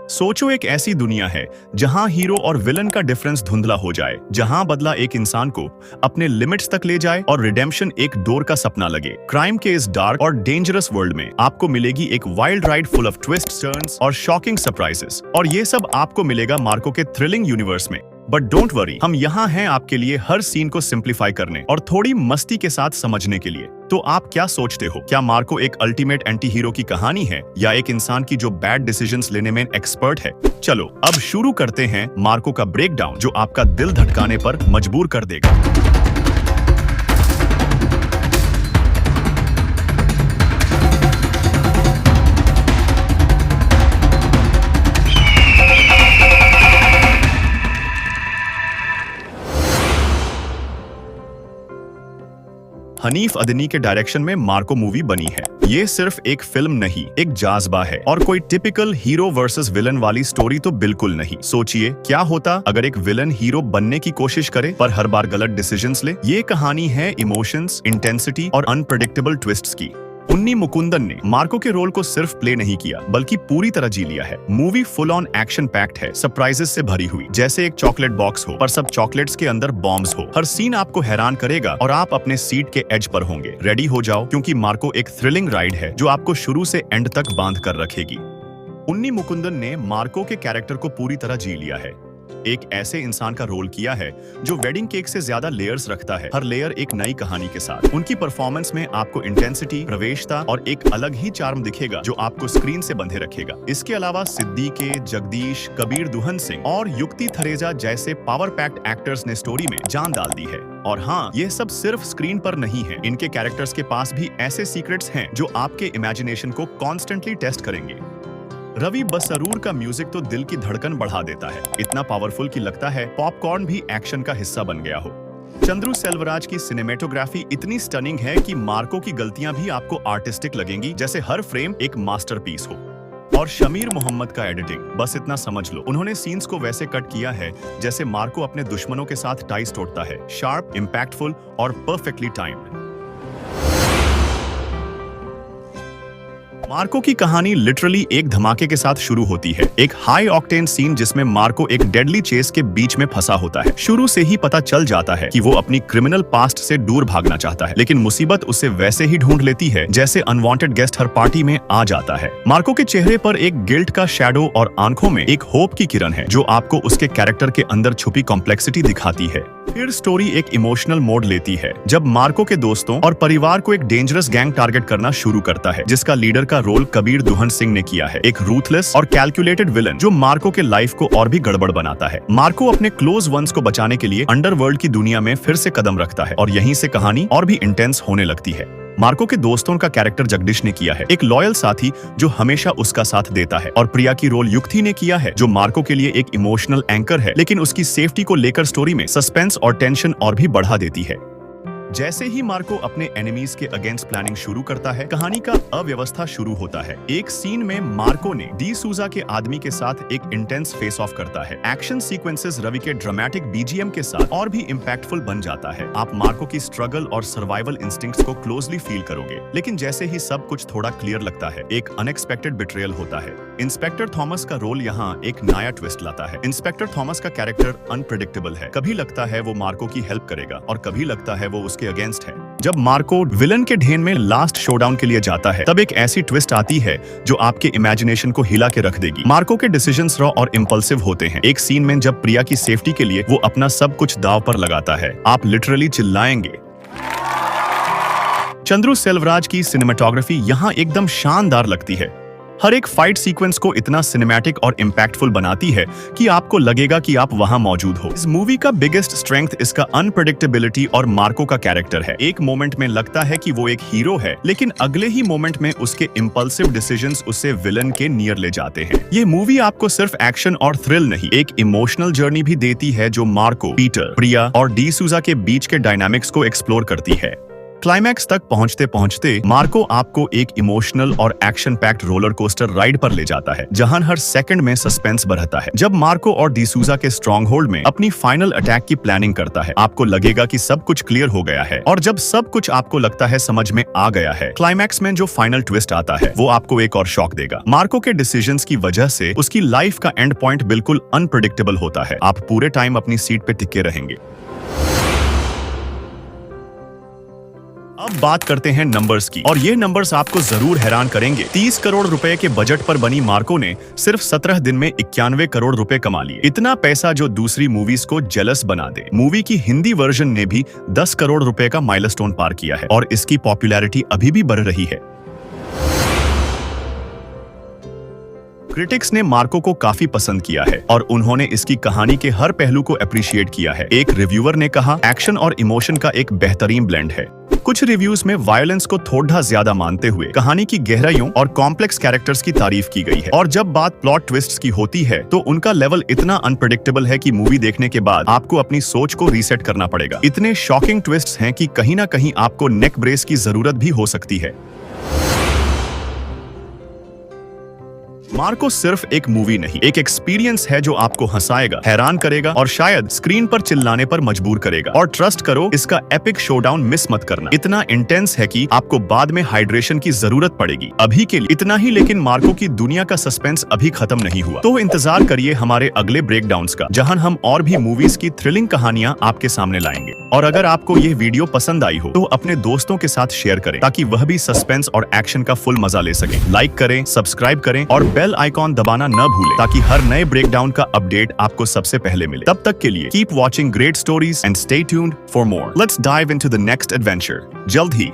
सोचो एक ऐसी दुनिया है जहां हीरो और विलन का डिफरेंस धुंधला हो जाए, जहां बदला एक इंसान को अपने लिमिट्स तक ले जाए और रिडेम्पशन एक डोर का सपना लगे। क्राइम के इस डार्क और डेंजरस वर्ल्ड में आपको मिलेगी एक wild ride full of twist, turns और शॉकिंग सरप्राइजेस, और ये सब आपको मिलेगा मार्को के थ्रिलिंग यूनिवर्स में। बट डोंट वरी, हम यहाँ हैं आपके लिए हर सीन को सिंप्लीफाई करने और थोड़ी मस्ती के साथ समझने के लिए। तो आप क्या सोचते हो, क्या मार्को एक अल्टीमेट एंटी हीरो की कहानी है या एक इंसान की जो बैड डिसीजंस लेने में एक्सपर्ट है? चलो अब शुरू करते हैं मार्को का ब्रेकडाउन, जो आपका दिल धड़काने पर मजबूर कर देगा। हनीफ अदनी के डायरेक्शन में मार्को मूवी बनी है। ये सिर्फ एक फिल्म नहीं, एक जाज़बा है, और कोई टिपिकल हीरो वर्सेस विलन वाली स्टोरी तो बिल्कुल नहीं। सोचिए क्या होता अगर एक विलन हीरो बनने की कोशिश करे पर हर बार गलत डिसीजंस ले। ये कहानी है इमोशंस, इंटेंसिटी और अनप्रेडिक्टेबल ट्विस्ट्स की। उन्नी मुकुंदन ने मार्को के रोल को सिर्फ प्ले नहीं किया बल्कि पूरी तरह जी लिया है। Movie full on action packed है, सरप्राइजेस से भरी हुई, जैसे एक चॉकलेट बॉक्स हो पर सब चॉकलेट्स के अंदर बॉम्ब्स हो। हर सीन आपको हैरान करेगा और आप अपने सीट के एज पर होंगे। रेडी हो जाओ, क्योंकि मार्को एक थ्रिलिंग राइड है जो आपको शुरू से एंड तक बांध कर रखेगी। उन्नी मुकुंदन ने मार्को के कैरेक्टर को पूरी तरह जी लिया है। एक ऐसे इंसान का रोल किया है जो वेडिंग केक से ज्यादा लेयर्स रखता है, हर लेयर एक नई कहानी के साथ। उनकी परफॉर्मेंस में आपको इंटेंसिटी, प्रवेशता और एक अलग ही चार्म दिखेगा जो आपको स्क्रीन से बंधे रखेगा। इसके अलावा सिद्दीके, जगदीश, कबीर दुहन सिंह और युक्ति थरेजा जैसे पावर पैक्ड एक्टर्स ने स्टोरी में जान डाल दी है। और हाँ, ये सब सिर्फ स्क्रीन पर नहीं है, इनके कैरेक्टर्स के पास भी ऐसे सीक्रेट्स हैं जो आपके इमेजिनेशन को कॉन्स्टेंटली टेस्ट करेंगे। रवि बसरूर का म्यूजिक तो दिल की धड़कन बढ़ा देता है, इतना पावरफुल कि लगता है पॉपकॉर्न भी एक्शन का हिस्सा बन गया हो। चंद्रू सेल्वराज की सिनेमेटोग्राफी इतनी स्टनिंग है कि मार्को की गलतियां भी आपको आर्टिस्टिक लगेंगी, जैसे हर फ्रेम एक मास्टरपीस हो। और शमीर मोहम्मद का एडिटिंग, बस इतना समझ लो, उन्होंने सीन्स को वैसे कट किया है जैसे मार्को अपने दुश्मनों के साथ टाइस तोड़ता है। शार्प, इम्पैक्टफुल और परफेक्टली टाइम्ड। मार्को की कहानी लिटरली एक धमाके के साथ शुरू होती है। एक हाई ऑक्टेन सीन जिसमें मार्को एक डेडली चेस के बीच में फंसा होता है। शुरू से ही पता चल जाता है कि वो अपनी क्रिमिनल पास्ट से दूर भागना चाहता है, लेकिन मुसीबत उसे वैसे ही ढूंढ लेती है जैसे अनवांटेड गेस्ट हर पार्टी में आ जाता है। मार्को के चेहरे पर एक गिल्ट का शैडो और आंखों में एक होप की किरण है जो आपको उसके कैरेक्टर के अंदर छुपी कॉम्प्लेक्सिटी दिखाती है। फिर स्टोरी एक इमोशनल मोड लेती है जब मार्को के दोस्तों और परिवार को एक डेंजरस गैंग टारगेट करना शुरू करता है, जिसका लीडर का रोल कबीर दुहन सिंह ने किया है। एक रूथलेस और कैलकुलेटेड विलन जो मार्को के लाइफ को और भी गड़बड़ बनाता है। मार्को अपने क्लोज वंस को बचाने के लिए अंडरवर्ल्ड की दुनिया में फिर से कदम रखता है और यहीं से कहानी और भी इंटेंस होने लगती है। मार्को के दोस्तों का कैरेक्टर जगदीश ने किया है, एक लॉयल साथी जो हमेशा उसका साथ देता है। और प्रिया की रोल युक्ति ने किया है, जो मार्को के लिए एक इमोशनल एंकर है, लेकिन उसकी सेफ्टी को लेकर स्टोरी में सस्पेंस और टेंशन और भी बढ़ा देती है। जैसे ही मार्को अपने एनिमीज के अगेंस्ट प्लानिंग शुरू करता है, कहानी का अव्यवस्था शुरू होता है। एक सीन में मार्को ने डी सूजा के आदमी के साथ एक इंटेंस फेस ऑफ करता है। एक्शन सीक्वेंसेस रवि के ड्रामेटिक बीजीएम के साथ और भी इम्पैक्टफुल बन जाता है। आप मार्को की स्ट्रगल और सर्वाइवल इंस्टिंक्ट्स को क्लोजली फील करोगे। लेकिन जैसे ही सब कुछ थोड़ा क्लियर लगता है, एक अनएक्सपेक्टेड बिट्रेयल होता है। इंस्पेक्टर थॉमस का रोल यहाँ एक नया ट्विस्ट लाता है। इंस्पेक्टर थॉमस का कैरेक्टर अनप्रेडिक्टेबल है। कभी लगता है वो मार्को की हेल्प करेगा और कभी लगता है वो के अगेंस्ट है। जब मार्को विलन के ढेन में लास्ट शोडाउन के लिए जाता है, तब एक ऐसी ट्विस्ट आती है जो आपके इमेजिनेशन को हिला के रख देगी। मार्को के डिसीजंस रॉ और इंपल्सिव होते हैं। एक सीन में जब प्रिया की सेफ्टी के लिए वो अपना सब कुछ दांव पर लगाता है, आप लिटरली चिल्लाएंगे। चंद्रू सेल्वराज की सिनेमेटोग्राफी यहाँ एकदम शानदार लगती है। हर एक फाइट सीक्वेंस को इतना सिनेमैटिक और इम्पैक्टफुल बनाती है कि आपको लगेगा कि आप वहां मौजूद हो। इस मूवी का बिगेस्ट स्ट्रेंथ इसका अनप्रेडिक्टेबिलिटी और मार्को का कैरेक्टर है। एक मोमेंट में लगता है कि वो एक हीरो है, लेकिन अगले ही मोमेंट में उसके इम्पल्सिव डिसीजंस उसे विलन के नियर ले जाते हैं। ये मूवी आपको सिर्फ एक्शन और थ्रिल नहीं, एक इमोशनल जर्नी भी देती है जो मार्को, पीटर, प्रिया और डी सूजा के बीच के डायनामिक्स को एक्सप्लोर करती है। क्लाइमैक्स तक पहुंचते पहुंचते मार्को आपको एक इमोशनल और action packed roller coaster ride पर ले जाता है, जहां हर सेकंड में सस्पेंस बढ़ता है। जब मार्को और डिसूजा के स्ट्रॉन्ग होल्ड में अपनी फाइनल अटैक की प्लानिंग करता है, आपको लगेगा कि सब कुछ क्लियर हो गया है, और जब सब कुछ आपको लगता है समझ में आ गया है, क्लाइमैक्स में जो फाइनल ट्विस्ट आता है वो आपको एक और शॉक देगा। मार्को के डिसीजंस की वजह से उसकी लाइफ का एंड पॉइंट बिल्कुल अनप्रेडिक्टेबल होता है। आप पूरे टाइम अपनी सीट पे टिके रहेंगे। अब बात करते हैं नंबर्स की, और ये नंबर्स आपको जरूर हैरान करेंगे। 30 करोड़ रुपए के बजट पर बनी मार्को ने सिर्फ 17 दिन में 91 करोड़ रुपए कमा लिए। इतना पैसा जो दूसरी मूवीज को जेलस बना दे। मूवी की हिंदी वर्जन ने भी 10 करोड़ रुपए का माइलस्टोन पार किया है, और इसकी पॉपुलैरिटी अभी भी बढ़ रही है। क्रिटिक्स ने मार्को को काफी पसंद किया है, और उन्होंने इसकी कहानी के हर पहलू को अप्रिशिएट किया है। एक रिव्यूअर ने कहा, एक्शन और इमोशन का एक बेहतरीन ब्लेंड है। कुछ रिव्यूज में वायलेंस को थोड़ा ज्यादा मानते हुए कहानी की गहराइयों और कॉम्प्लेक्स कैरेक्टर्स की तारीफ की गई है। और जब बात प्लॉट ट्विस्ट्स की होती है तो उनका लेवल इतना अनप्रेडिक्टेबल है कि मूवी देखने के बाद आपको अपनी सोच को रीसेट करना पड़ेगा। इतने शॉकिंग ट्विस्ट्स हैं कि कहीं ना कहीं आपको नेक ब्रेस की जरूरत भी हो सकती है। मार्को सिर्फ एक मूवी नहीं, एक एक्सपीरियंस है जो आपको हंसाएगा, हैरान करेगा और शायद स्क्रीन पर चिल्लाने पर मजबूर करेगा। और ट्रस्ट करो, इसका एपिक शोडाउन मिस मत करना। इतना इंटेंस है कि आपको बाद में हाइड्रेशन की जरूरत पड़ेगी। अभी के लिए इतना ही, लेकिन मार्को की दुनिया का सस्पेंस अभी खत्म नहीं हुआ। तो इंतजार करिए हमारे अगले ब्रेकडाउन्स का, जहां हम और भी मूवीज की थ्रिलिंग कहानियां आपके सामने लाएंगे। और अगर आपको यह वीडियो पसंद आई हो तो अपने दोस्तों के साथ शेयर करें, ताकि वह भी सस्पेंस और एक्शन का फुल मजा ले सकें। लाइक करें, सब्सक्राइब करें और बेल आइकॉन दबाना न भूलें, ताकि हर नए ब्रेकडाउन का अपडेट आपको सबसे पहले मिले। तब तक के लिए keep watching great stories and stay tuned for more. Let's dive into the next adventure जल्द ही।